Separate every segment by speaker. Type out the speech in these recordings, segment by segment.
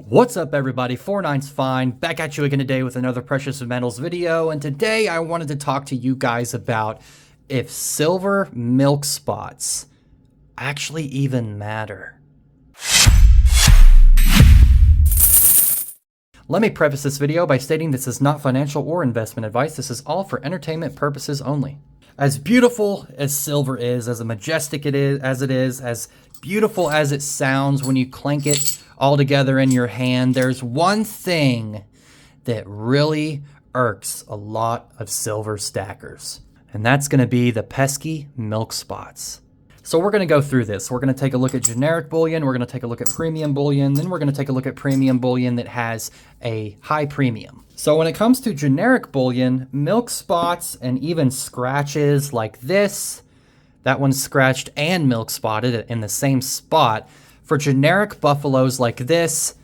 Speaker 1: What's up everybody, 49's Fine, back at you again today with another Precious Metals video, and today I wanted to talk to you guys about if silver milk spots actually even matter. Let me preface this video by stating this is not financial or investment advice, this is all for entertainment purposes only. As beautiful as silver is, as majestic as beautiful as it sounds when you clank it all together in your hand, there's one thing that really irks a lot of silver stackers, and that's going to be the pesky milk spots. So we're going to go through this. We're going to take a look at generic bullion, we're going to take a look at premium bullion, then we're going to take a look at premium bullion that has a high premium. So when it comes to generic bullion, milk spots and even scratches like this, that one's scratched and milk spotted in the same spot. For generic buffaloes like this,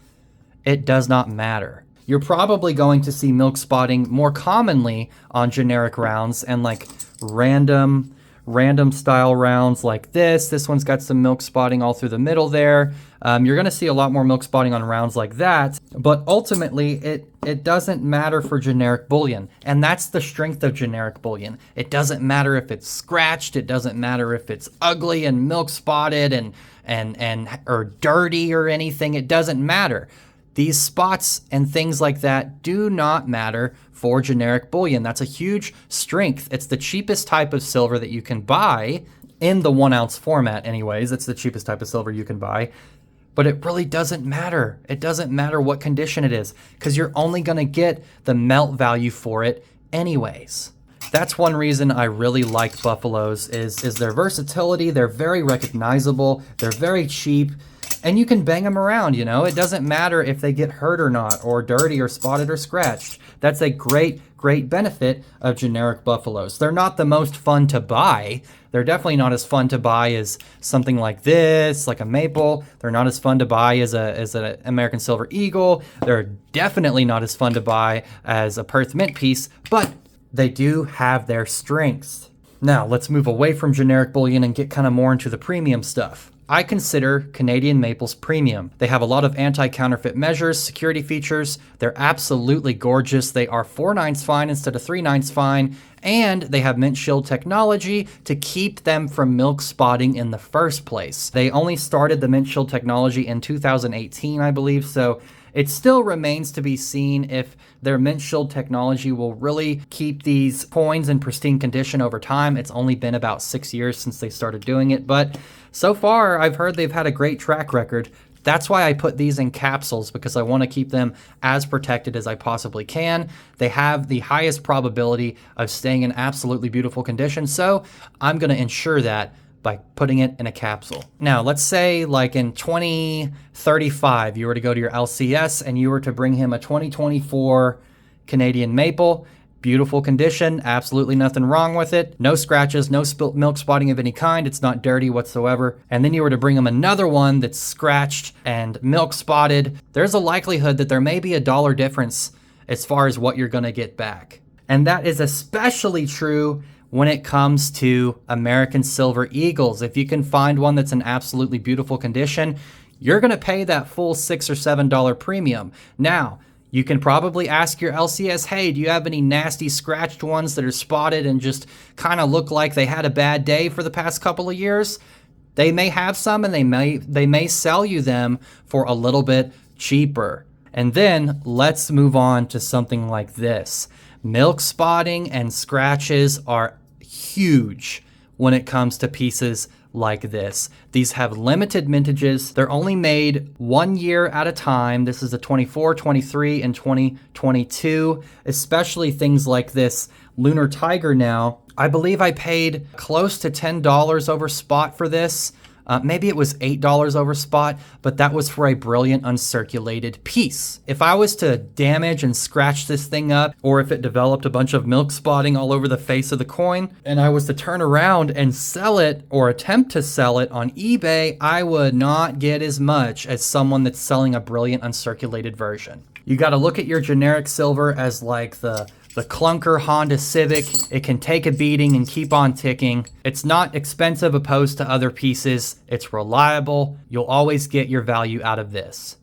Speaker 1: it does not matter. You're probably going to see milk spotting more commonly on generic rounds and like random style rounds like this. This one's got some milk spotting all through the middle there. You're going to see a lot more milk spotting on rounds like that, but ultimately it doesn't matter for generic bullion, and that's the strength of generic bullion. It doesn't matter if it's scratched, it doesn't matter if it's ugly and milk spotted or dirty or anything. It doesn't matter. These spots and things like that do not matter for generic bullion. That's a huge strength. It's the cheapest type of silver that you can buy in the 1 ounce format anyways. It's the cheapest type of silver you can buy, but it really doesn't matter. It doesn't matter what condition it is because you're only going to get the melt value for it anyways. That's one reason I really like buffaloes is their versatility. They're very recognizable. They're very cheap. And you can bang them around, you know? It doesn't matter if they get hurt or not, or dirty or spotted or scratched. That's a great benefit of generic buffaloes. They're not the most fun to buy. They're definitely not as fun to buy as something like this, like a maple. They're not as fun to buy as an American Silver Eagle. They're definitely not as fun to buy as a Perth Mint piece, but they do have their strengths. Now, let's move away from generic bullion and get kind of more into the premium stuff. I consider Canadian maples premium. They have a lot of anti-counterfeit measures, security features. They're absolutely gorgeous. They are 4/9 fine instead of 3/9 fine, and they have mint shield technology to keep them from milk spotting in the first place. They only started the mint shield technology in 2018, I believe, so it still remains to be seen if their mint shield technology will really keep these coins in pristine condition over time. It's only been about 6 years since they started doing it, but so far I've heard they've had a great track record. That's why I put these in capsules, because I want to keep them as protected as I possibly can. They have the highest probability of staying in absolutely beautiful condition, so I'm going to ensure that by putting it in a capsule. Now, let's say like in 2035, you were to go to your LCS and you were to bring him a 2024 Canadian maple, beautiful condition, absolutely nothing wrong with it, no scratches, no spilt milk spotting of any kind, it's not dirty whatsoever, and then you were to bring him another one that's scratched and milk spotted, there's a likelihood that there may be $1 difference as far as what you're gonna get back. And that is especially true when it comes to American Silver Eagles. If you can find one that's in absolutely beautiful condition, you're going to pay that full $6 or $7 premium. Now, you can probably ask your LCS, hey, do you have any nasty scratched ones that are spotted and just kind of look like they had a bad day for the past couple of years? They may have some, and they may sell you them for a little bit cheaper. And then let's move on to something like this. Milk spotting and scratches are huge when it comes to pieces like this. These have limited mintages. They're only made 1 year at a time. This is a 24, 23, and 2022, especially things like this Lunar Tiger now. I believe I paid close to $10 over spot for this. Maybe it was $8 over spot, but that was for a brilliant uncirculated piece. If I was to damage and scratch this thing up, or if it developed a bunch of milk spotting all over the face of the coin, and I was to turn around and sell it or attempt to sell it on eBay, I would not get as much as someone that's selling a brilliant uncirculated version. You got to look at your generic silver as like the clunker Honda Civic. It can take a beating and keep on ticking. It's not expensive opposed to other pieces. It's reliable. You'll always get your value out of this.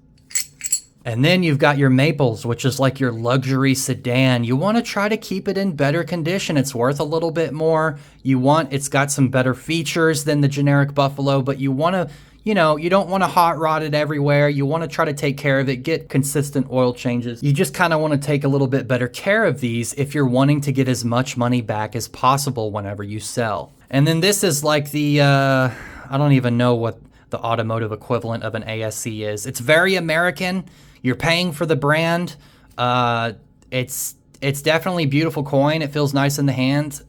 Speaker 1: And then you've got your Maples, which is like your luxury sedan. You want to try to keep it in better condition. It's worth a little bit more. It's got some better features than the generic Buffalo, but you want to, you don't want to hot rod it everywhere. You want to try to take care of it, get consistent oil changes. You just kind of want to take a little bit better care of these if you're wanting to get as much money back as possible whenever you sell. And then this is like the, I don't even know what the automotive equivalent of an ASC is. It's very American. You're paying for the brand. It's definitely a beautiful coin. It feels nice in the hand.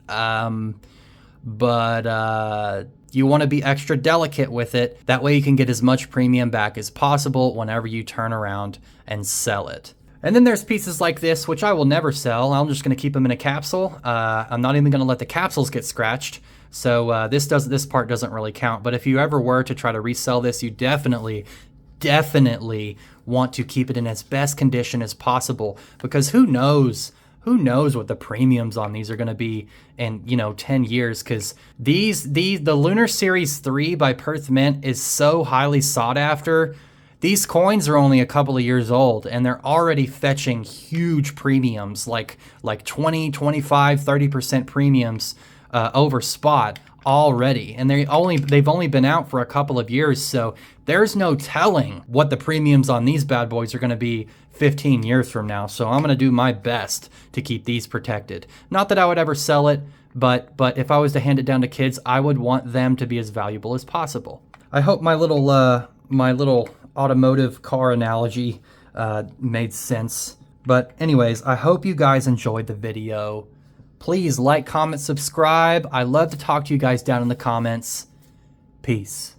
Speaker 1: But you want to be extra delicate with it. That way you can get as much premium back as possible whenever you turn around and sell it. And then there's pieces like this, which I will never sell. I'm just going to keep them in a capsule. I'm not even going to let the capsules get scratched. So this part doesn't really count. But if you ever were to try to resell this, you definitely want to keep it in its best condition as possible, because who knows what the premiums on these are going to be in 10 years, because the Lunar Series 3 by Perth Mint is so highly sought after. These coins are only a couple of years old and they're already fetching huge premiums, like 20, 25, 30% premiums over spot already, and they've only been out for a couple of years, so there's no telling what the premiums on these bad boys are going to be 15 years from now. So I'm going to do my best to keep these protected. Not that I would ever sell it, but if I was to hand it down to kids, I would want them to be as valuable as possible. I hope my little automotive car analogy made sense. But anyways, I hope you guys enjoyed the video. Please like, comment, subscribe. I love to talk to you guys down in the comments. Peace.